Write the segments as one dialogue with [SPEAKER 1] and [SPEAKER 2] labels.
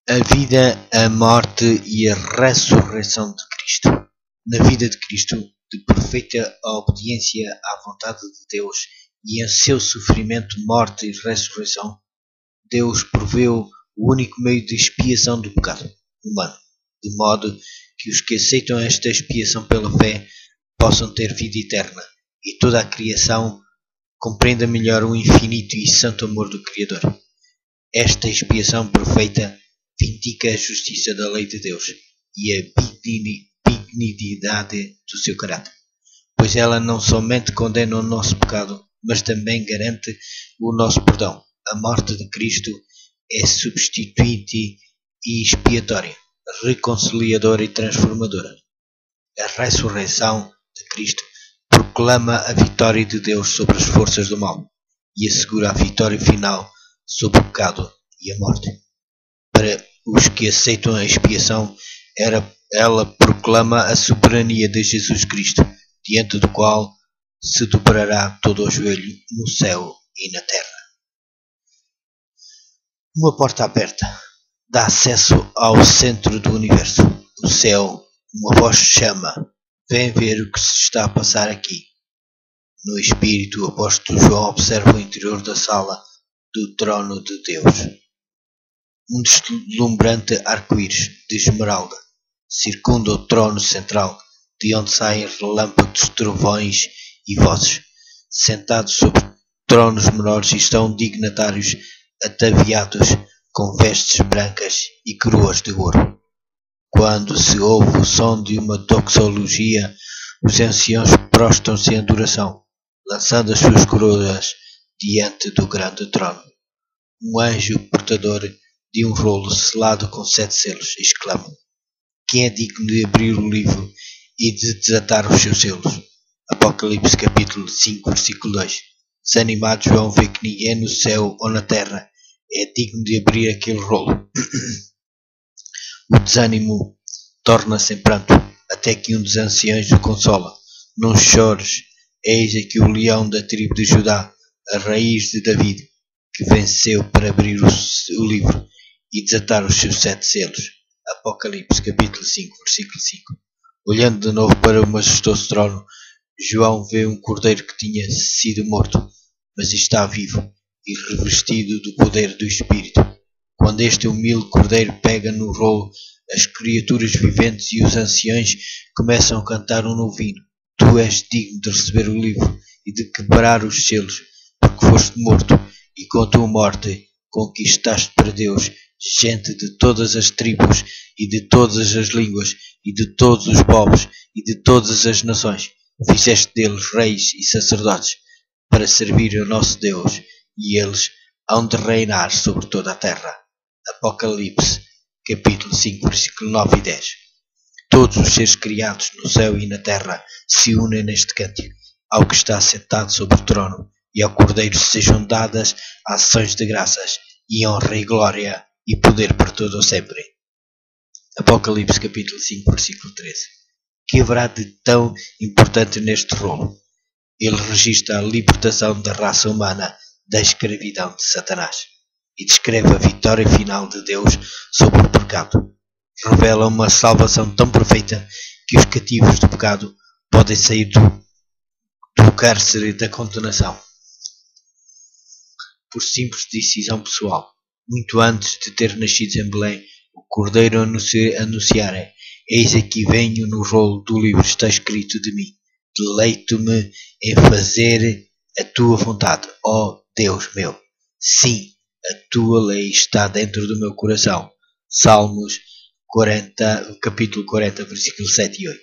[SPEAKER 1] A vida, a morte e a ressurreição de Cristo. Na vida de Cristo, de perfeita obediência à vontade de Deus e em seu sofrimento, morte e ressurreição, Deus proveu o único meio de expiação do pecado humano, de modo que os que aceitam esta expiação pela fé possam ter vida eterna e toda a criação compreenda melhor o infinito e santo amor do Criador. Esta expiação perfeita vindica a justiça da lei de Deus e a benignidade do seu caráter, pois ela não somente condena o nosso pecado, mas também garante o nosso perdão. A morte de Cristo é substituinte e expiatória, reconciliadora e transformadora. A ressurreição de Cristo proclama a vitória de Deus sobre as forças do mal e assegura a vitória final sobre o pecado e a morte. Para os que aceitam a expiação, ela proclama a soberania de Jesus Cristo, diante do qual se dobrará todo o joelho no céu e na terra. Uma porta aberta dá acesso ao centro do universo. O céu, uma voz chama: vem ver o que se está a passar aqui. No espírito, o apóstolo João observa o interior da sala do trono de Deus. Um deslumbrante arco-íris de esmeralda circunda o trono central, de onde saem relâmpagos, trovões e vozes. Sentados sobre tronos menores estão dignatários ataviados com vestes brancas e coroas de ouro. Quando se ouve o som de uma doxologia, os anciãos prostram-se em adoração, lançando as suas coroas diante do grande trono. Um anjo portador de um rolo selado com 7 selos exclama: quem é digno de abrir o livro e de desatar os seus selos? Apocalipse capítulo 5, versículo 2. Desanimado, João vê que ninguém no céu ou na terra é digno de abrir aquele rolo. O desânimo torna-se em pranto, até que um dos anciãos o consola. Não chores, eis aqui o leão da tribo de Judá, a raiz de David, que venceu para abrir o livro e desatar os seus 7 selos. Apocalipse capítulo 5, versículo 5. Olhando de novo para o majestoso trono, João vê um cordeiro que tinha sido morto, mas está vivo e revestido do poder do Espírito. Quando este humilde cordeiro pega no rolo, as criaturas viventes e os anciãos começam a cantar um novo hino. Tu és digno de receber o livro e de quebrar os selos, porque foste morto e com a tua morte conquistaste para Deus gente de todas as tribos e de todas as línguas e de todos os povos e de todas as nações. Fizeste deles reis e sacerdotes para servir ao nosso Deus, e eles hão de reinar sobre toda a terra. Apocalipse capítulo 5, versículo 9 e 10. Todos os seres criados no céu e na terra se unem neste cântico ao que está sentado sobre o trono, e ao Cordeiro sejam dadas ações de graças e honra e glória e poder para todo o sempre. Apocalipse capítulo 5, versículo 13. Que haverá de tão importante neste rolo? Ele registra a libertação da raça humana da escravidão de Satanás e descreve a vitória final de Deus sobre o pecado. Revela uma salvação tão perfeita que os cativos do pecado podem sair do cárcere da condenação por simples decisão pessoal. Muito antes de ter nascido em Belém, o Cordeiro anunciara: eis aqui venho, no rolo do livro está escrito de mim: deleito-me em fazer a tua vontade, ó Deus meu. Sim, a tua lei está dentro do meu coração. Salmos 40, capítulo 40, versículo 7 e 8.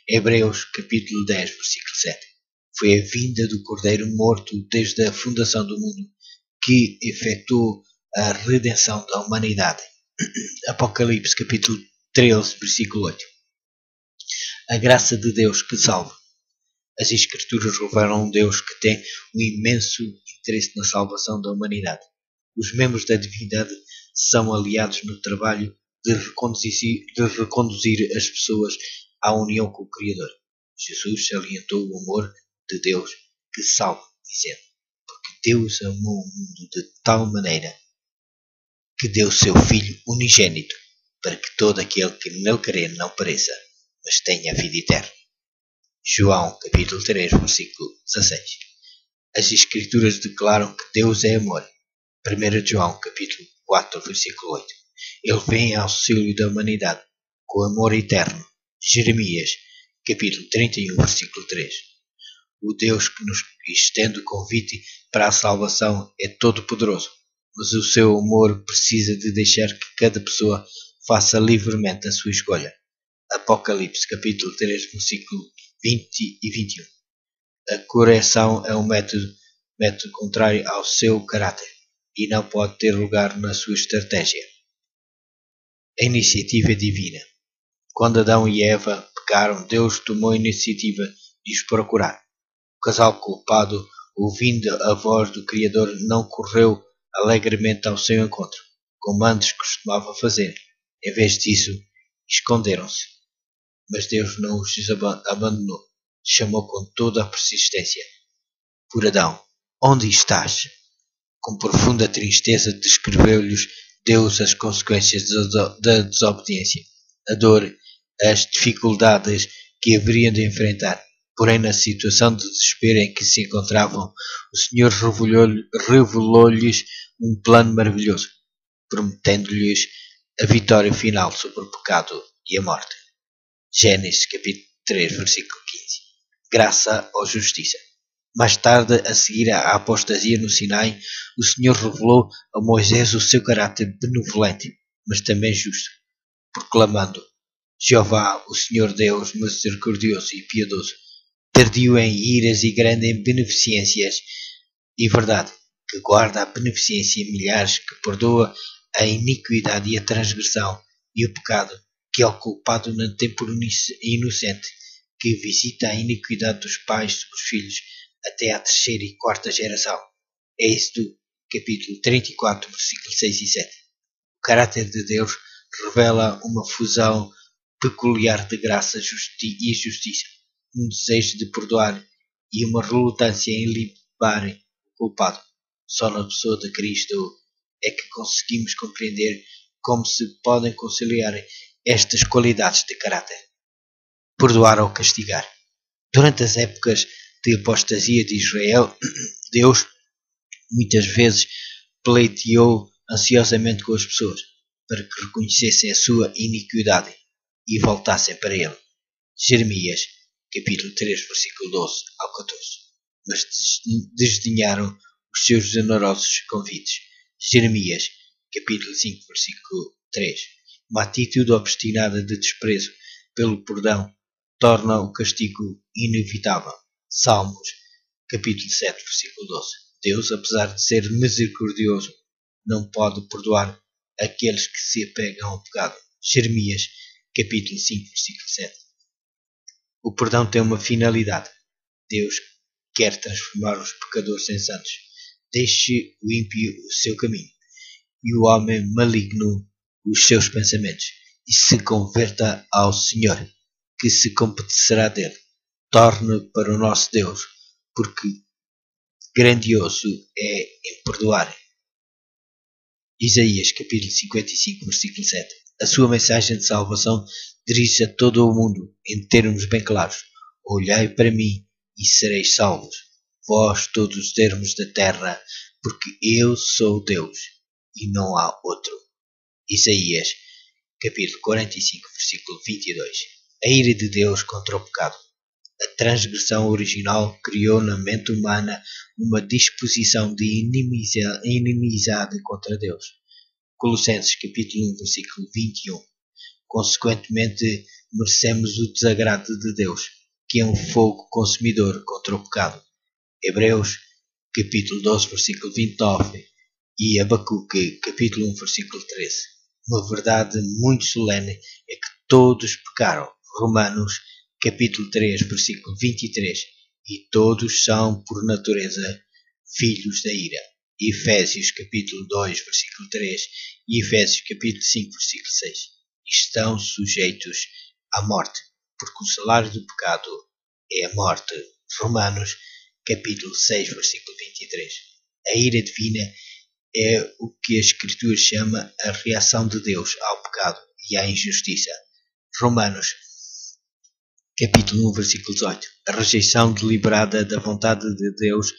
[SPEAKER 1] Hebreus capítulo 10, versículo 7. Foi a vinda do Cordeiro morto desde a fundação do mundo que efetuou a redenção da humanidade. Apocalipse capítulo 13, versículo 8. A graça de Deus que salva. As Escrituras revelam um Deus que tem um imenso interesse na salvação da humanidade. Os membros da divindade são aliados no trabalho de reconduzir as pessoas à união com o Criador. Jesus salientou o amor de Deus que salva, dizendo: porque Deus amou o mundo de tal maneira que deu seu Filho unigênito, para que todo aquele que nele crer não pereça, mas tenha vida eterna. João capítulo 3, versículo 16. As Escrituras declaram que Deus é amor. 1 João capítulo 4, versículo 8. Ele vem em auxílio da humanidade, com amor eterno. Jeremias capítulo 31, versículo 3. O Deus que nos estende o convite para a salvação é todo-poderoso, mas o seu amor precisa de deixar que cada pessoa faça livremente a sua escolha. Apocalipse capítulo 3, versículo 20 e 21. A correção é um método contrário ao seu caráter e não pode ter lugar na sua estratégia. A iniciativa divina. Quando Adão e Eva pecaram, Deus tomou a iniciativa de os procurar. O casal culpado, ouvindo a voz do Criador, não correu alegremente ao seu encontro, como antes costumava fazer. Em vez disso, esconderam-se. Mas Deus não os abandonou. Chamou com toda a persistência. Por Adão, onde estás? Com profunda tristeza descreveu-lhes Deus as consequências da desobediência, a dor, as dificuldades que haveriam de enfrentar. Porém, na situação de desespero em que se encontravam, o Senhor revelou-lhes um plano maravilhoso, prometendo-lhes a vitória final sobre o pecado e a morte. Gênesis capítulo 3, versículo 15. Graça ou justiça. Mais tarde, a seguir à apostasia no Sinai, o Senhor revelou a Moisés o seu caráter benevolente, mas também justo, proclamando: Jeová, o Senhor Deus, misericordioso e piedoso, tardio em iras e grande em beneficências e verdade, que guarda a beneficência em milhares, que perdoa a iniquidade e a transgressão e o pecado, que é o culpado não tem por inocente, que visita a iniquidade dos pais sobre os filhos até à terceira e quarta geração. Êxodo capítulo 34, versículos 6 e 7. O caráter de Deus revela uma fusão peculiar de graça e justiça, um desejo de perdoar e uma relutância em limpar o culpado. Só na pessoa de Cristo é que conseguimos compreender como se podem conciliar estas qualidades de caráter. Perdoar ou castigar. Durante as épocas de apostasia de Israel, Deus muitas vezes pleiteou ansiosamente com as pessoas para que reconhecessem a sua iniquidade e voltassem para ele. Jeremias, capítulo 3, versículo 12 ao 14. Mas desdenharam os seus generosos convites. Jeremias, capítulo 5, versículo 3. Uma atitude obstinada de desprezo pelo perdão torna o castigo inevitável. Salmos, capítulo 7, versículo 12. Deus, apesar de ser misericordioso, não pode perdoar aqueles que se apegam ao pecado. Jeremias, capítulo 5, versículo 7. O perdão tem uma finalidade. Deus quer transformar os pecadores em santos. Deixe o ímpio o seu caminho e o homem maligno os seus pensamentos, e se converta ao Senhor, que se compadecerá dele. Torne para o nosso Deus, porque grandioso é em perdoar. Isaías capítulo 55, versículo 7. A sua mensagem de salvação dirige-se a todo o mundo, em termos bem claros. Olhai para mim e sereis salvos, vós todos os termos da terra, porque eu sou Deus e não há outro. Isaías capítulo 45, versículo 22. A ira de Deus contra o pecado. A transgressão original criou na mente humana uma disposição de inimizade contra Deus. Colossenses capítulo 1, versículo 21. Consequentemente, merecemos o desagrado de Deus, que é um fogo consumidor contra o pecado. Hebreus capítulo 12, versículo 29 e Abacuque capítulo 1, versículo 13. Uma verdade muito solene é que todos pecaram. Romanos capítulo 3, versículo 23. E todos são, por natureza, filhos da ira. Efésios capítulo 2, versículo 3 e Efésios capítulo 5, versículo 6. Estão sujeitos à morte, porque o salário do pecado é a morte. Romanos capítulo 6, versículo 23. A ira divina é o que a Escritura chama a reação de Deus ao pecado e à injustiça. Romanos, capítulo 1, versículo 18. A rejeição deliberada da vontade de Deus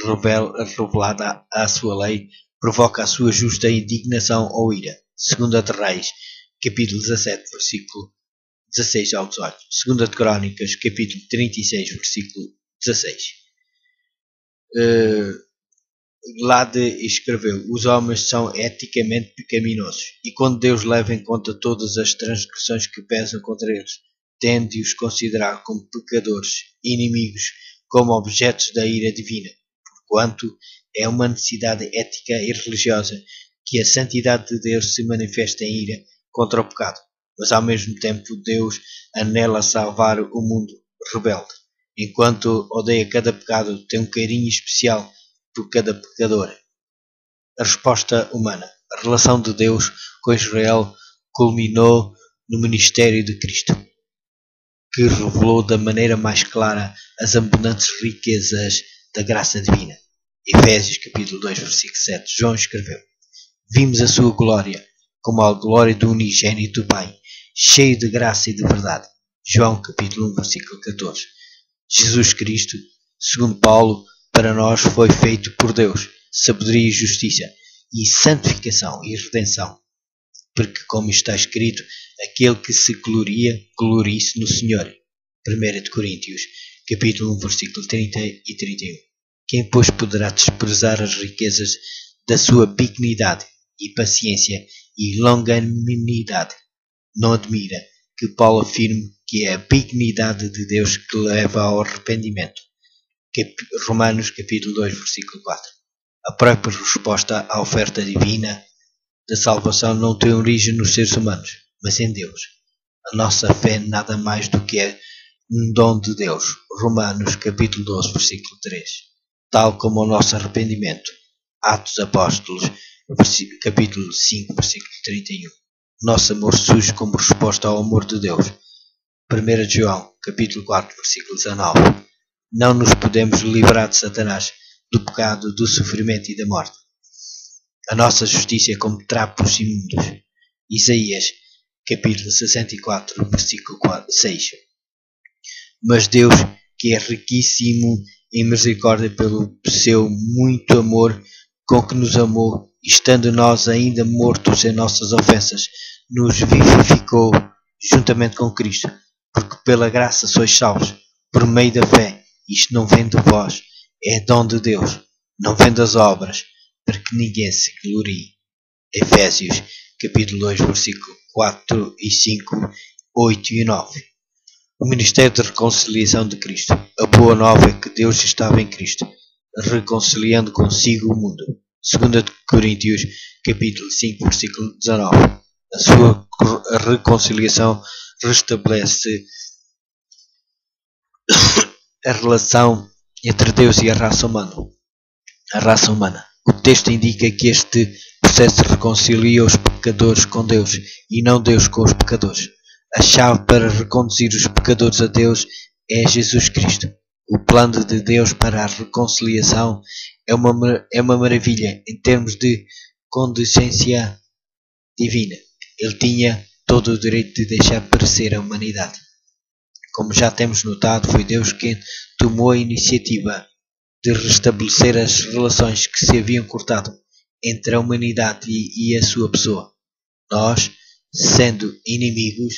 [SPEAKER 1] revelada à sua lei provoca a sua justa indignação ou ira. 2 de Reis, capítulo 17, versículo 16 ao 18. 2 de Crónicas, capítulo 36, versículo 16. Lade escreveu: os homens são eticamente pecaminosos, e quando Deus leva em conta todas as transgressões que pesam contra eles, tende de os considerar como pecadores, inimigos, como objetos da ira divina, porquanto é uma necessidade ética e religiosa que a santidade de Deus se manifesta em ira contra o pecado, mas ao mesmo tempo Deus anela salvar o mundo rebelde. Enquanto odeia cada pecado, tem um carinho especial por cada pecador. A resposta humana. A relação de Deus com Israel culminou no ministério de Cristo, que revelou da maneira mais clara as abundantes riquezas da graça divina. Efésios capítulo 2, versículo 7. João escreveu: vimos a sua glória, como a glória do unigênito do Pai, cheio de graça e de verdade. João capítulo 1, versículo 14. Jesus Cristo, segundo Paulo, para nós foi feito por Deus sabedoria e justiça, e santificação e redenção. Porque, como está escrito, aquele que se gloria, glorie-se no Senhor. 1 Coríntios, capítulo 1, versículo 30 e 31. Quem, pois, poderá desprezar as riquezas da sua benignidade e paciência e longanimidade? Não admira que Paulo afirme que é a benignidade de Deus que leva ao arrependimento. Romanos capítulo 2, versículo 4. A própria resposta à oferta divina da salvação não tem origem nos seres humanos, mas em Deus. A nossa fé nada mais do que é um dom de Deus. Romanos capítulo 12, versículo 3. Tal como o nosso arrependimento. Atos Apóstolos, capítulo 5, versículo 31. Nosso amor surge como resposta ao amor de Deus. 1 João, capítulo 4, versículo 19. Não nos podemos livrar de Satanás, do pecado, do sofrimento e da morte. A nossa justiça é como trapos imundos. Isaías, capítulo 64, versículo 6. Mas Deus, que é riquíssimo em misericórdia pelo seu muito amor com que nos amou, estando nós ainda mortos em nossas ofensas, nos vivificou juntamente com Cristo, porque pela graça sois salvos, por meio da fé. Isto não vem de vós, é dom de Deus, não vem das obras, para que ninguém se glorie. Efésios, capítulo 2, versículo 4 e 5, 8 e 9. O ministério de reconciliação de Cristo. A boa nova é que Deus estava em Cristo, reconciliando consigo o mundo. 2 Coríntios, capítulo 5, versículo 19. A sua reconciliação restabelece a relação entre Deus e a raça humana. O texto indica que este processo reconcilia os pecadores com Deus e não Deus com os pecadores. A chave para reconduzir os pecadores a Deus é Jesus Cristo. O plano de Deus para a reconciliação é uma maravilha em termos de condescência divina. Ele tinha todo o direito de deixar perecer a humanidade. Como já temos notado, foi Deus quem tomou a iniciativa de restabelecer as relações que se haviam cortado entre a humanidade e a sua pessoa. Nós, sendo inimigos,